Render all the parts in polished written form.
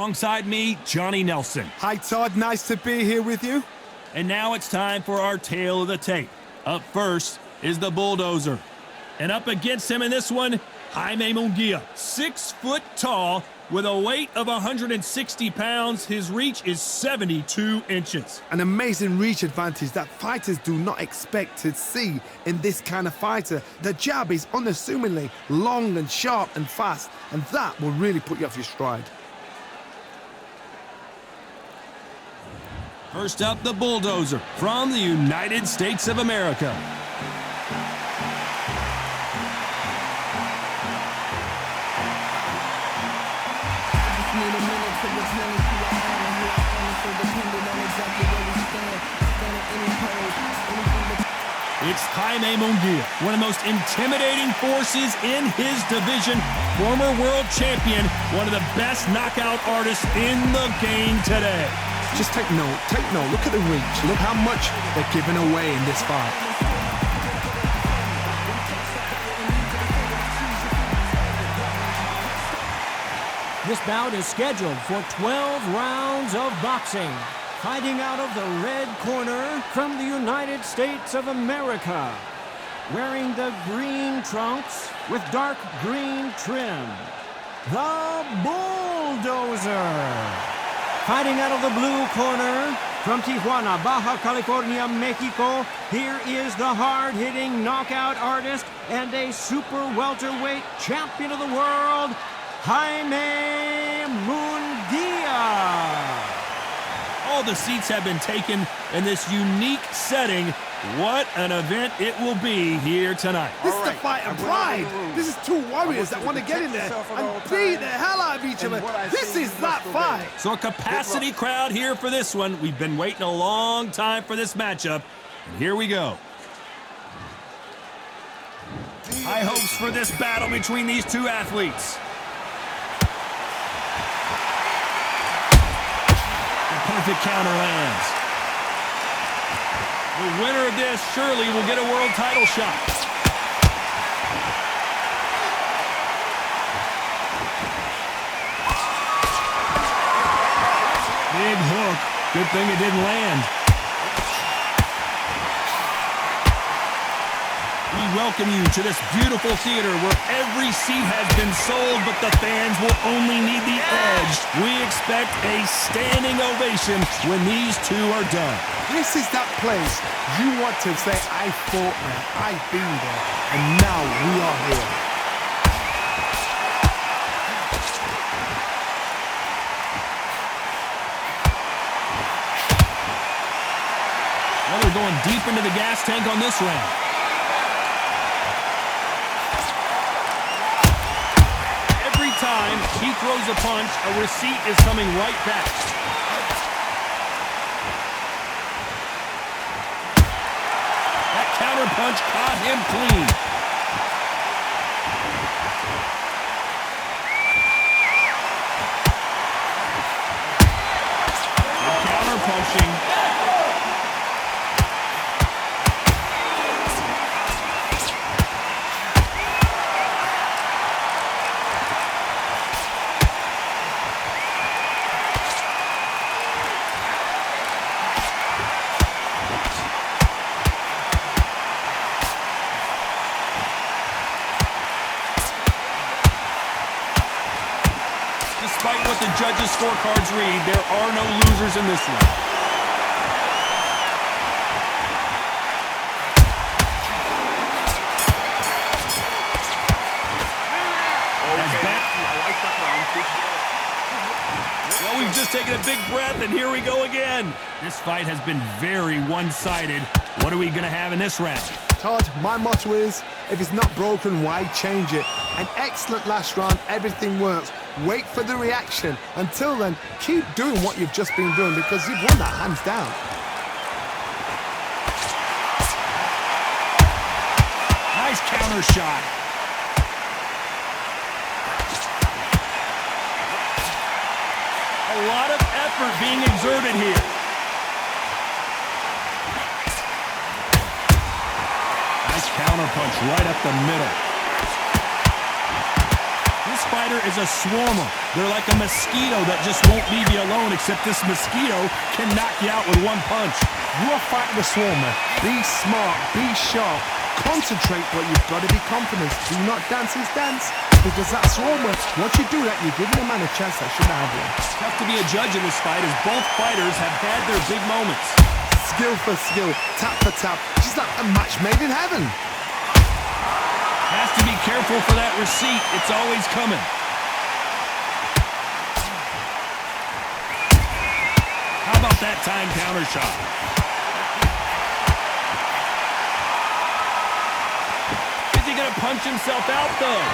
Alongside me, Johnny Nelson. Hi, Todd. Nice to be here with you. And now it's time for our tale of the tape. Up first is the Bulldozer. And up against him in this one, Jaime Munguia. 6 foot tall with a weight of 160 pounds. His reach is 72 inches. An amazing reach advantage that fighters do not expect to see in this kind of fighter. The jab is unassumingly long and sharp and fast, and that will really put you off your stride. First up, the Bulldozer from the United States of America. It's Jaime Munguia, one of the most intimidating forces in his division, former world champion, one of the best knockout artists in the game today. Just take note. Look at the reach. Look how much they're giving away in this fight. This bout is scheduled for 12 rounds of boxing. Fighting out of the red corner from the United States of America. Wearing the green trunks with dark green trim. The Bulldozer. Fighting out of the blue corner from Tijuana, Baja California, Mexico. Here is the hard-hitting knockout artist and a super welterweight champion of the world, Jaime Munguia. All the seats have been taken in this unique setting. What an event it will be here tonight. This is the fight of pride. This is two warriors that want to get in there and beat the hell out of each other. This is that fight. So a capacity crowd here for this one. We've been waiting a long time for this matchup. And here we go. High hopes for this battle between these two athletes. Perfect counter lands. The winner of this surely will get a world title shot. Big hook. Good thing it didn't land. We welcome you to this beautiful theater where every seat has been sold, but the fans will only need the edge. We expect a standing ovation when these two are done. This is that place you want to say, I fought there, I've been there, and now we are here. Well, they're going deep into the gas tank on this round. Time he throws a punch, a receipt is coming right back. That counter punch caught him clean. Good counter punching. Despite what the judges' scorecards read, there are no losers in this one. Well, we've just taken a big breath, and here we go again. This fight has been very one-sided. What are we going to have in this round? Todd, my motto is, if it's not broken, why change it? An excellent last round, everything works. Wait for the reaction. Until then, keep doing what you've just been doing because you've won that hands down. Nice counter shot. A lot of effort being exerted here. Nice counter punch right up the middle. This fighter is a swarmer. They're like a mosquito that just won't leave you alone, except this mosquito can knock you out with one punch. You're fighting the swarmer. Be smart, be sharp, concentrate, but you've got to be confident. Do not dance his dance, because that swarmer, once you do that, you're giving a man a chance that shouldn't have one. Tough to be a judge in this fight, as both fighters have had their big moments. Skill for skill, tap for tap. She's like a match made in heaven. Has to be careful for that receipt. It's always coming. How about that time counter shot? Is he going to punch himself out, though?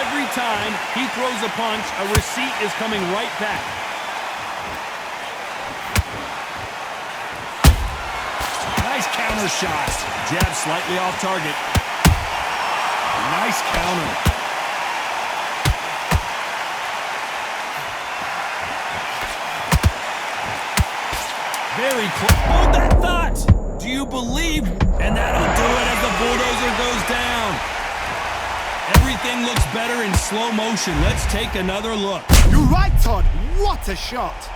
Every time he throws a punch, a receipt is coming right back. Nice counter shot. Jab slightly off target. Nice counter. Very close. Hold that thought. Do you believe? And that'll do it as the bulldozer goes down. Everything looks better in slow motion. Let's take another look. You're right, Todd. What a shot.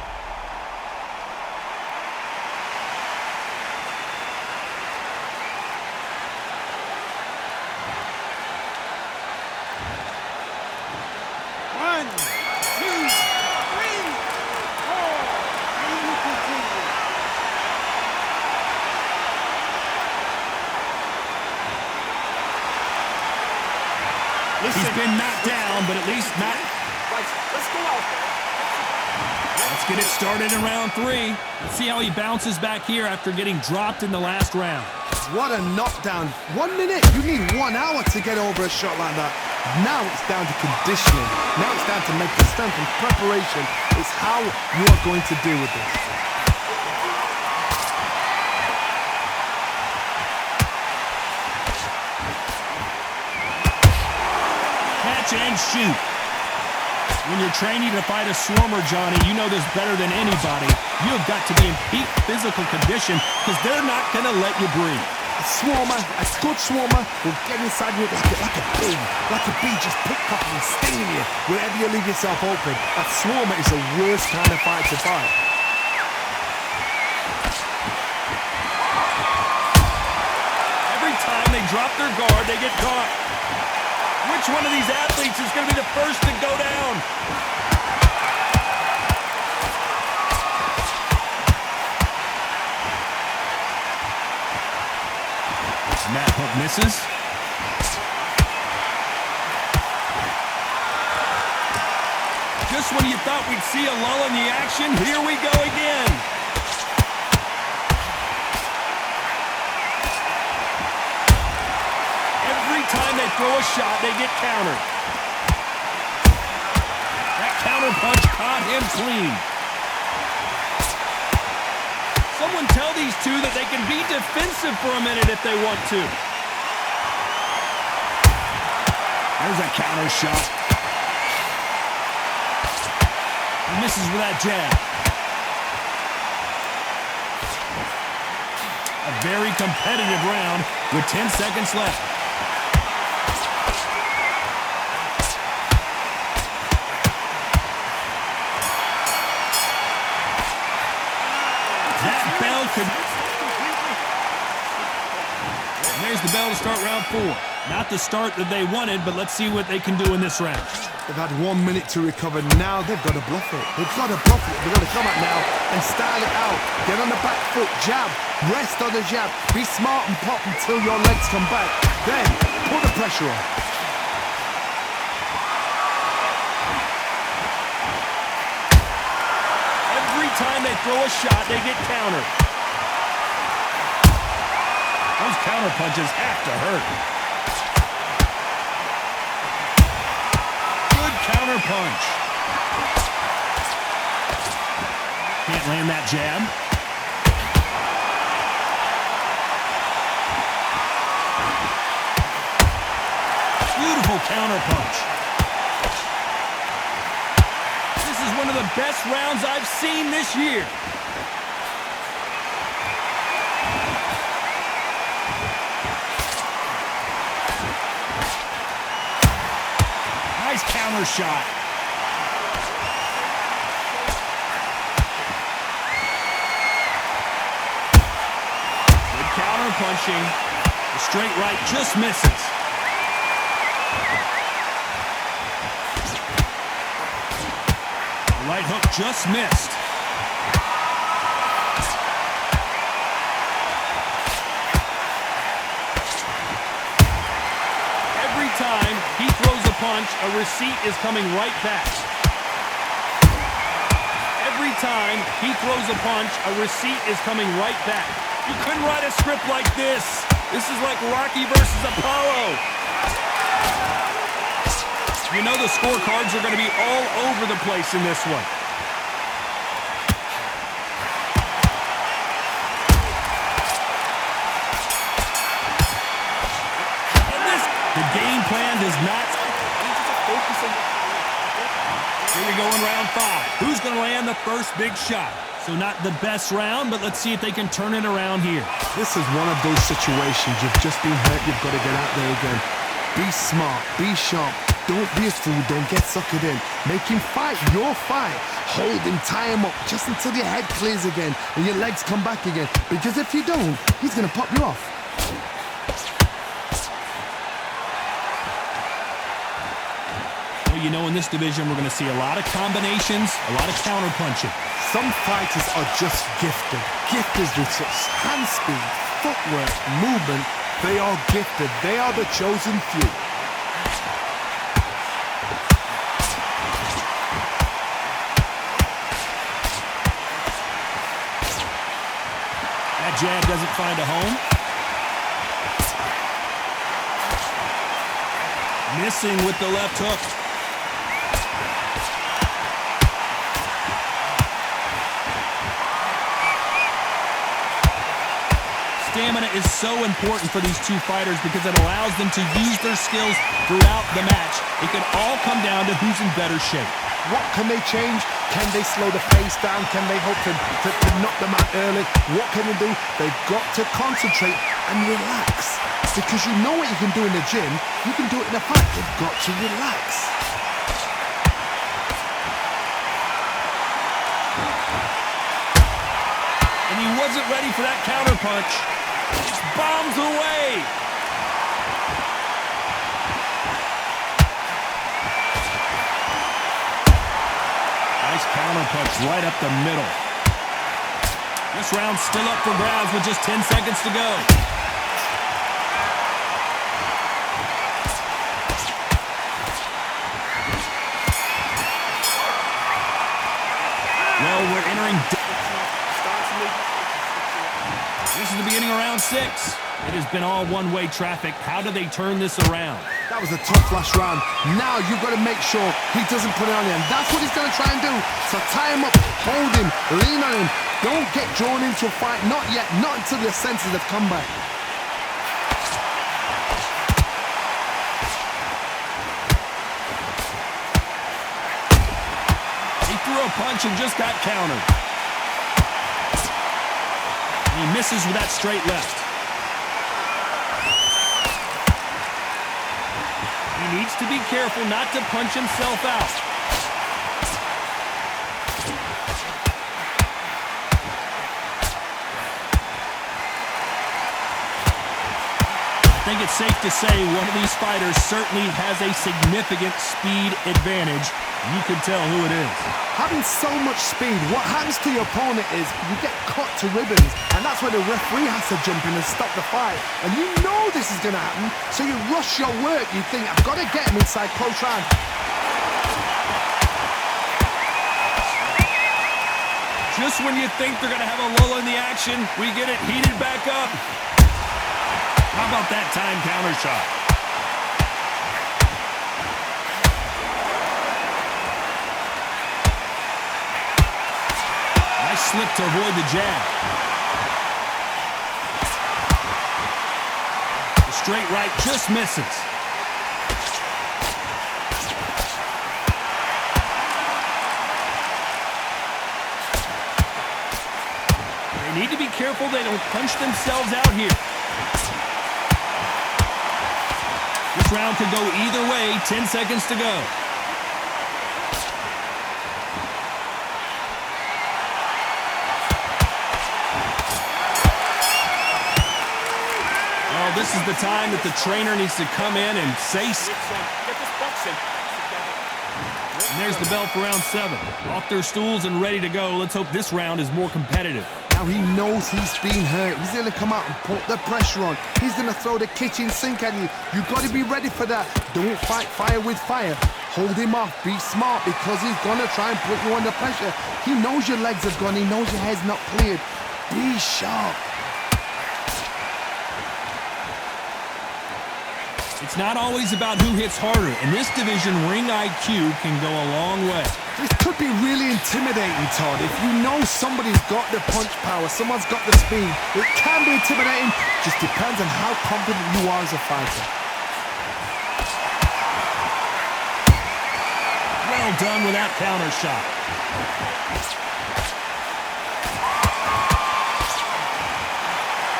He's been knocked down, but at least not. Let's go out there. Let's get it started in round 3. Let's see how he bounces back here after getting dropped in the last round. What a knockdown. 1 minute. You need 1 hour to get over a shot like that. Now it's down to conditioning. Now it's down to make the strength and preparation. It's how you are going to deal with this. And shoot. When you're training to fight a swarmer, Johnny, you know this better than anybody. You have got to be in peak physical condition because they're not going to let you breathe. A swarmer, a good swarmer, will get inside you like a bee just picked up and stinging you wherever you leave yourself open. A swarmer is the worst kind of fight to fight. Every time they drop their guard, they get caught. Which one of these athletes is going to be the first to go down? Mat hook misses. Just when you thought we'd see a lull in the action, here we go again. Every time they throw a shot, they get countered. That counter punch caught him clean. Someone tell these two that they can be defensive for a minute if they want to. There's a counter shot. He misses with that jab. A very competitive round with 10 seconds left. And there's the bell to start round 4. Not the start that they wanted, but let's see what they can do in this round. They've had 1 minute to recover. Now they've got to bluff it. They've got to bluff it. They've got to come up now and style it out. Get on the back foot, jab, rest on the jab. Be smart and pop until your legs come back. Then put the pressure on. Every time they throw a shot, they get countered. Those counter punches have to hurt. Good counter punch. Can't land that jab. Beautiful counter punch. This is one of the best rounds I've seen this year. counter shot. Good counter punching. The straight right just misses. The right hook just missed. Every time he throws a punch, a receipt is coming right back. Every time he throws a punch, a receipt is coming right back. You couldn't write a script like this. This is like Rocky versus Apollo. You know the scorecards are going to be all over the place in this one. The game plan does not. Here we go in round 5. Who's going to land the first big shot? So not the best round, but let's see if they can turn it around here. This is one of those situations. You've just been hurt. You've got to get out there again. Be smart. Be sharp. Don't be a fool. Don't get suckered in. Make him fight your fight. Hold him. Tie him up just until your head clears again and your legs come back again. Because if you don't, he's going to pop you off. You know, in this division, we're going to see a lot of combinations, a lot of counter punching. Some fighters are just gifted. Gifted with such hand speed, footwork, movement. They are gifted. They are the chosen few. That jab doesn't find a home. Missing with the left hook. Stamina is so important for these two fighters because it allows them to use their skills throughout the match. It can all come down to who's in better shape. What can they change? Can they slow the pace down? Can they hope to knock them out early? What can they do? They've got to concentrate and relax. Because you know what you can do in the gym, you can do it in a fight. You've got to relax. And he wasn't ready for that counter punch. Just bombs away. Nice counter punch right up the middle. This round's still up for grabs with just 10 seconds to go. Well, we're entering. This is the beginning of round 6. It has been all one-way traffic. How do they turn this around? That was a tough last round. Now you've got to make sure he doesn't put it on you. And that's what he's going to try and do. So tie him up, hold him, lean on him. Don't get drawn into a fight. Not yet. Not until your senses have come back. He threw a punch and just got countered. He misses with that straight left. He needs to be careful not to punch himself out. I think it's safe to say one of these fighters certainly has a significant speed advantage. You can tell who it is. Having so much speed, what happens to your opponent is you get cut to ribbons, and that's where the referee has to jump in and stop the fight. And you know this is going to happen, so you rush your work. You think, I've got to get him inside close round. Just when you think they're going to have a lull in the action, we get it heated back up. How about that time counter shot? Slip to avoid the jab. The straight right just misses. They need to be careful they don't punch themselves out here. This round could go either way. 10 seconds to go. this is the time that the trainer needs to come in and say and there's the bell for round 7. Off their stools and ready to go. Let's hope this round is more competitive. Now he knows he's been hurt. He's going to come out and put the pressure on. He's going to throw the kitchen sink at you. You've got to be ready for that. Don't fight fire with fire. Hold him off. Be smart because he's going to try and put you under pressure. He knows your legs have gone. He knows your head's not cleared. Be sharp. It's not always about who hits harder. In this division, ring IQ can go a long way. This could be really intimidating, Todd. If you know somebody's got the punch power, someone's got the speed, it can be intimidating. Just depends on how confident you are as a fighter. Well done with that counter shot.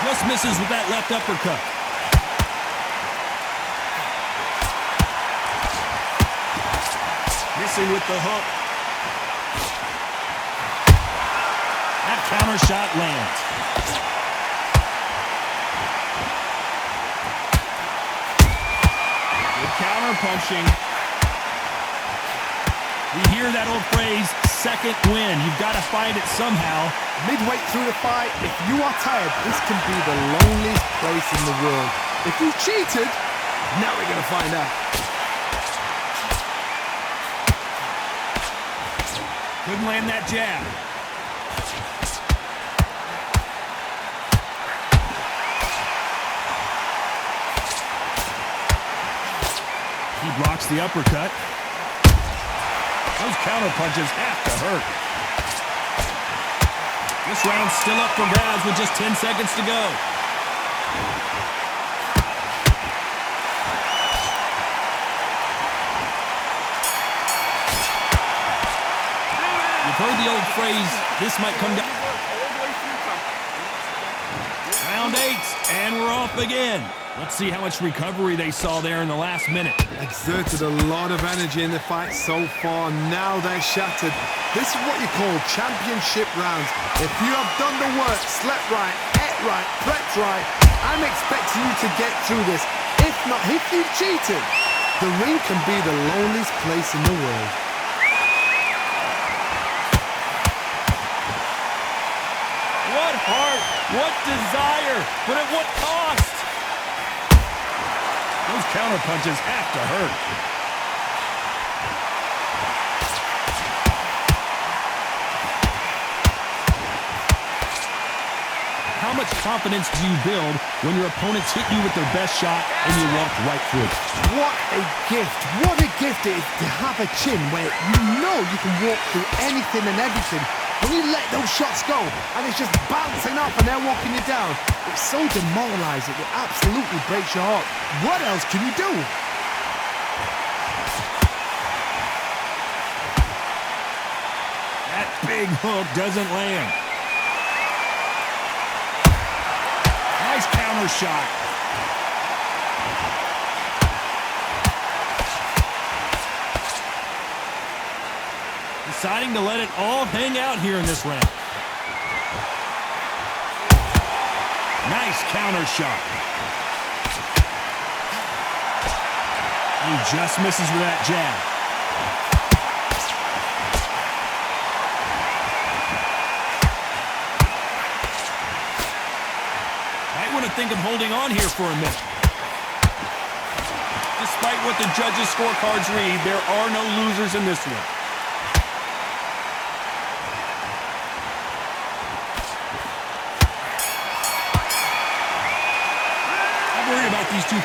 Just misses with that left uppercut. Missing with the hook. That counter shot lands. Good counter punching. We hear that old phrase, second win. You've got to find it somehow. Midway through the fight, if you are tired, this can be the loneliest place in the world. If you cheated, now we're going to find out. Couldn't land that jab. He blocks the uppercut. Those counter punches have to hurt. This round's still up for grabs with just 10 seconds to go. You've heard the old phrase, this might come down. Round 8, and we're off again. Let's see how much recovery they saw there in the last minute. Exerted a lot of energy in the fight so far. Now they're shattered. This is what you call championship rounds. If you have done the work, slept right, ate right, prepped right, I'm expecting you to get through this. If not, if you've cheated, the ring can be the loneliest place in the world. What heart, what desire, but at what cost? Those counter punches have to hurt. How much confidence do you build when your opponents hit you with their best shot and you walk right through it? What a gift. What a gift it is to have a chin where you know you can walk through anything and everything. When you let those shots go and it's just bouncing up and they're walking you down, it's so demoralizing. It absolutely breaks your heart. What else can you do? That big hook doesn't land. Nice counter shot. Deciding to let it all hang out here in this round. Nice counter shot. He just misses with that jab. Might want to think of holding on here for a minute. Despite what the judges' scorecards read, there are no losers in this one. About these two,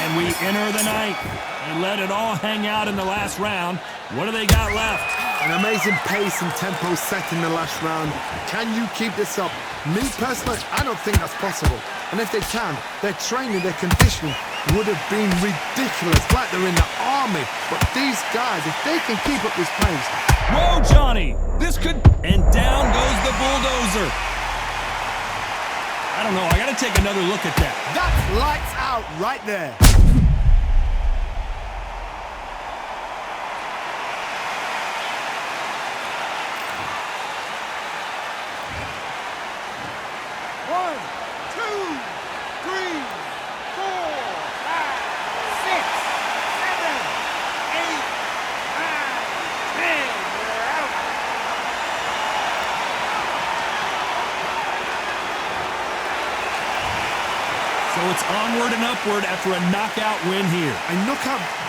and we enter the ninth. They let it all hang out in the last round. What do they got left? An amazing pace and tempo set in the last round. Can you keep this up? Me personally, I don't think that's possible. And if they can, their training, their conditioning would have been ridiculous, like they're in the army. But these guys, if they can keep up this pace. Whoa, Johnny! This could... And down goes the bulldozer. I don't know. I got to take another look at that. That's lights out right there. One. So it's onward and upward after a knockout win here. A knockout